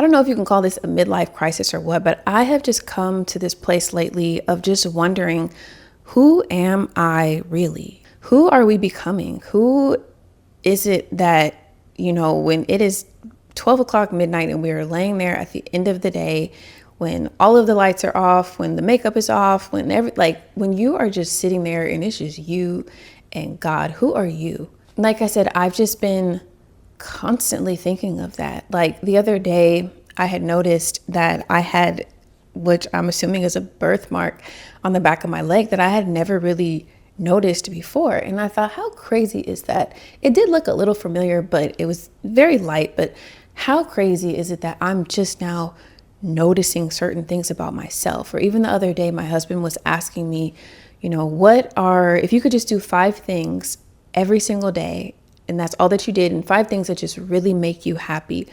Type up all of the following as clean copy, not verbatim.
I don't know if you can call this a midlife crisis or what, but I have just come to this place lately of just wondering, who am I really? Who are we becoming? Who is it that, when it is 12 o'clock midnight and we are laying there at the end of the day, when all of the lights are off, when the makeup is off, when you are just sitting there and it's just you and God, who are you? Like I said, I've just been constantly thinking of that. Like the other day, I had noticed that I had, which I'm assuming is a birthmark on the back of my leg that I had never really noticed before. And I thought, how crazy is that? It did look a little familiar, but it was very light. But how crazy is it that I'm just now noticing certain things about myself? Or even the other day, my husband was asking me, if you could just do 5 things every single day, and that's all that you did, and 5 things that just really make you happy,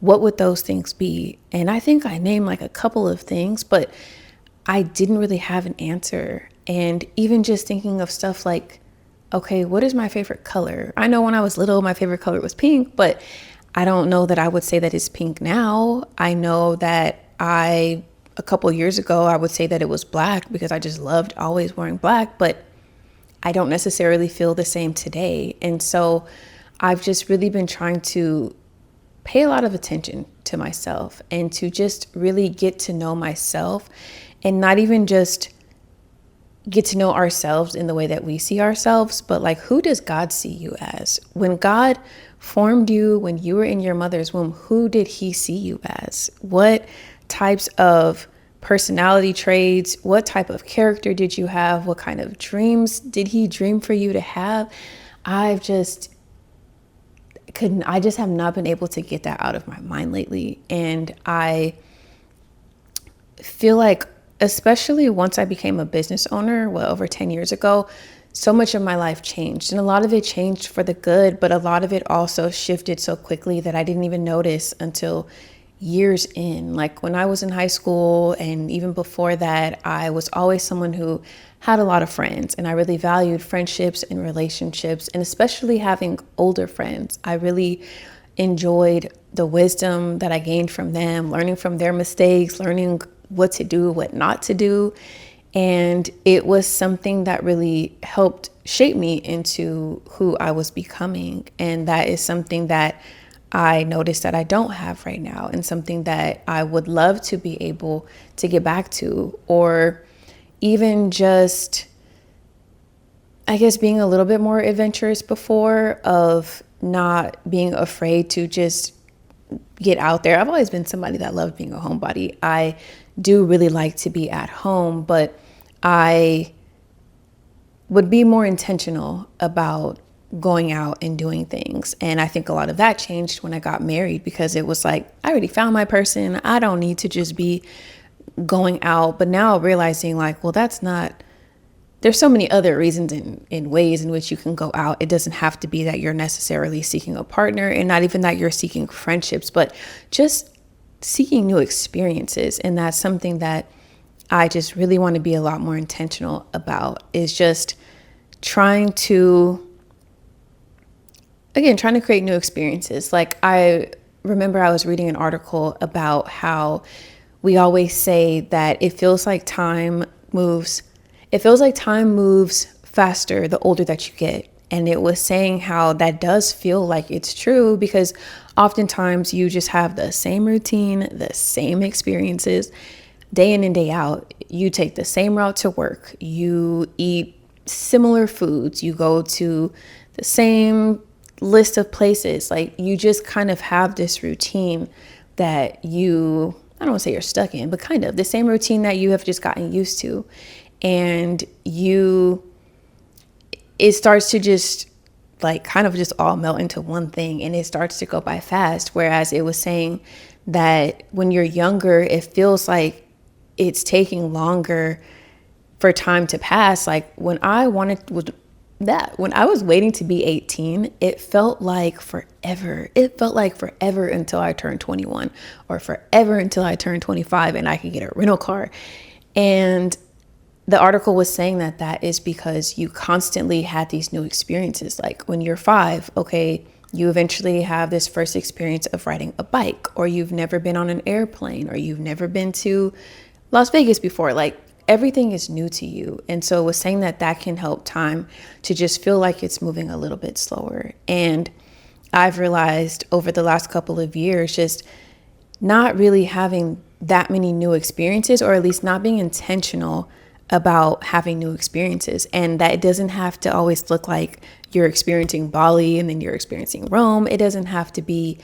what would those things be? And I think I named like a couple of things, but I didn't really have an answer. And even just thinking of stuff like, okay, what is my favorite color? I know when I was little, my favorite color was pink, but I don't know that I would say that it's pink now. I know that a couple years ago, I would say that it was black because I just loved always wearing black, but I don't necessarily feel the same today. And so I've just really been trying to pay a lot of attention to myself and to just really get to know myself, and not even just get to know ourselves in the way that we see ourselves, but like, who does God see you as? When God formed you, when you were in your mother's womb, who did he see you as? What types of personality traits, what type of character did you have? What kind of dreams did he dream for you to have? I just have not been able to get that out of my mind lately. And I feel like, especially once I became a business owner, over 10 years ago, so much of my life changed, and a lot of it changed for the good, but a lot of it also shifted so quickly that I didn't even notice until years in. Like when I was in high school and even before that, I was always someone who had a lot of friends, and I really valued friendships and relationships, and especially having older friends. I really enjoyed the wisdom that I gained from them, learning from their mistakes, learning what to do, what not to do. And it was something that really helped shape me into who I was becoming. And that is something that I noticed that I don't have right now, and something that I would love to be able to get back to. Or even just, I guess, being a little bit more adventurous before, of not being afraid to just get out there. I've always been somebody that loved being a homebody. I do really like to be at home, but I would be more intentional about going out and doing things. And I think a lot of that changed when I got married, because it was like, I already found my person. I don't need to just be going out. But now realizing like, well, there's so many other reasons in ways in which you can go out. It doesn't have to be that you're necessarily seeking a partner, and not even that you're seeking friendships, but just seeking new experiences. And that's something that I just really want to be a lot more intentional about, is just trying to create new experiences. Like I remember I was reading an article about how we always say that it feels like time moves faster the older that you get. And it was saying how that does feel like it's true, because oftentimes you just have the same routine, the same experiences day in and day out. You take the same route to work. You eat similar foods. You go to the same list of places. Like you just kind of have this routine that I don't want to say you're stuck in, but kind of the same routine that you have just gotten used to. And it starts to just like kind of just all melt into one thing, and it starts to go by fast. Whereas it was saying that when you're younger, it feels like it's taking longer for time to pass. Like when I was waiting to be 18, it felt like forever. It felt like forever until I turned 21, or forever until I turned 25 and I could get a rental car. And the article was saying that is because you constantly had these new experiences. Like when you're 5, okay, You eventually have this first experience of riding a bike, or you've never been on an airplane, or you've never been to Las Vegas before. Like, everything is new to you. And so it was saying that that can help time to just feel like it's moving a little bit slower. And I've realized over the last couple of years, just not really having that many new experiences, or at least not being intentional about having new experiences. And that it doesn't have to always look like you're experiencing Bali and then you're experiencing Rome. It doesn't have to be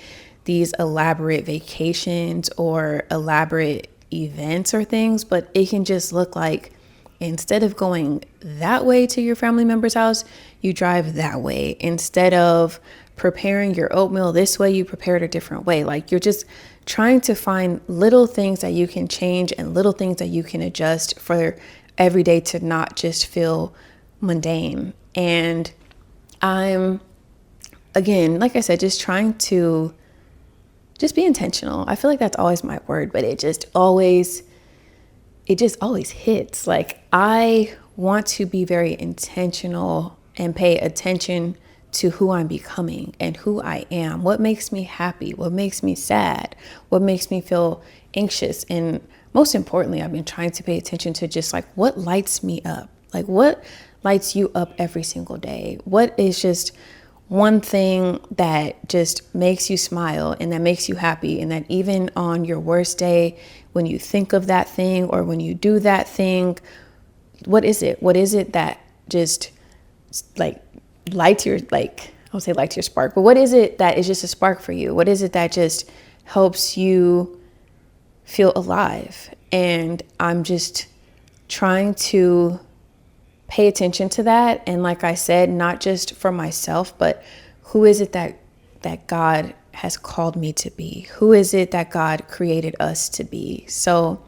these elaborate vacations or elaborate events or things, but it can just look like, instead of going that way to your family member's house, you drive that way. Instead of preparing your oatmeal this way, you prepare it a different way. Like, you're just trying to find little things that you can change and little things that you can adjust for every day to not just feel mundane. And I'm, again, like I said, just trying to just be intentional. I feel like that's always my word, but it just always hits. Like, I want to be very intentional and pay attention to who I'm becoming and who I am, what makes me happy, what makes me sad, what makes me feel anxious. And most importantly, I've been trying to pay attention to just like what lights me up, like what lights you up every single day. What is just one thing that just makes you smile and that makes you happy, and that even on your worst day, when you think of that thing or when you do that thing, what is it? What is it that just like lights your, like, I don't say lights your spark, but what is it that is just a spark for you? What is it that just helps you feel alive? And I'm just trying to pay attention to that. And like I said, not just for myself, but who is it that God has called me to be? Who is it that God created us to be? So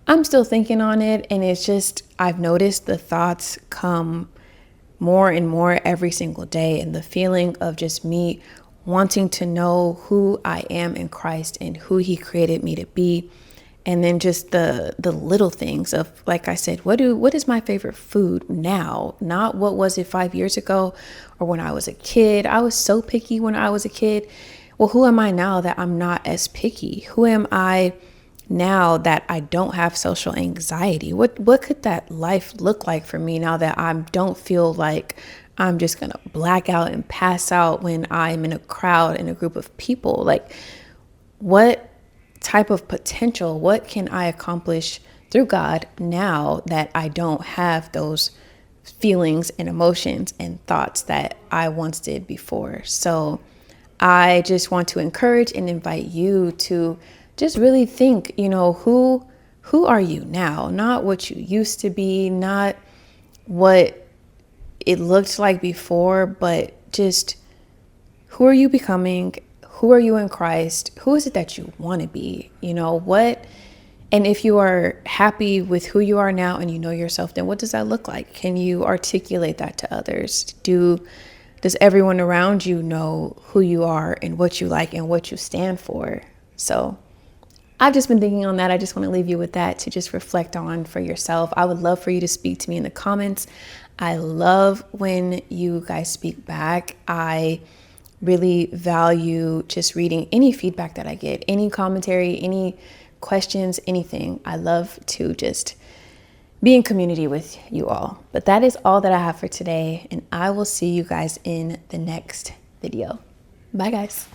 I'm still thinking on it. And it's just, I've noticed the thoughts come more and more every single day. And the feeling of just me wanting to know who I am in Christ and who He created me to be. And then just the little things of, like I said, what is my favorite food now? Not what was it 5 years ago or when I was a kid. I was so picky when I was a kid. Well, who am I now that I'm not as picky? Who am I now that I don't have social anxiety? What could that life look like for me now that I don't feel like I'm just gonna black out and pass out when I'm in a crowd, in a group of people? Like, what type of potential, what can I accomplish through God now that I don't have those feelings and emotions and thoughts that I once did before? So I just want to encourage and invite you to just really think, who are you now? Not what you used to be, not what it looked like before, but just who are you becoming? Who are you in Christ? Who is it that you want to be? And if you are happy with who you are now and you know yourself, then what does that look like? Can you articulate that to others? Does everyone around you know who you are and what you like and what you stand for? So I've just been thinking on that. I just want to leave you with that to just reflect on for yourself. I would love for you to speak to me in the comments. I love when you guys speak back. I really value just reading any feedback that I get, any commentary, any questions, anything. I love to just be in community with you all. But that is all that I have for today, and I will see you guys in the next video. Bye, guys.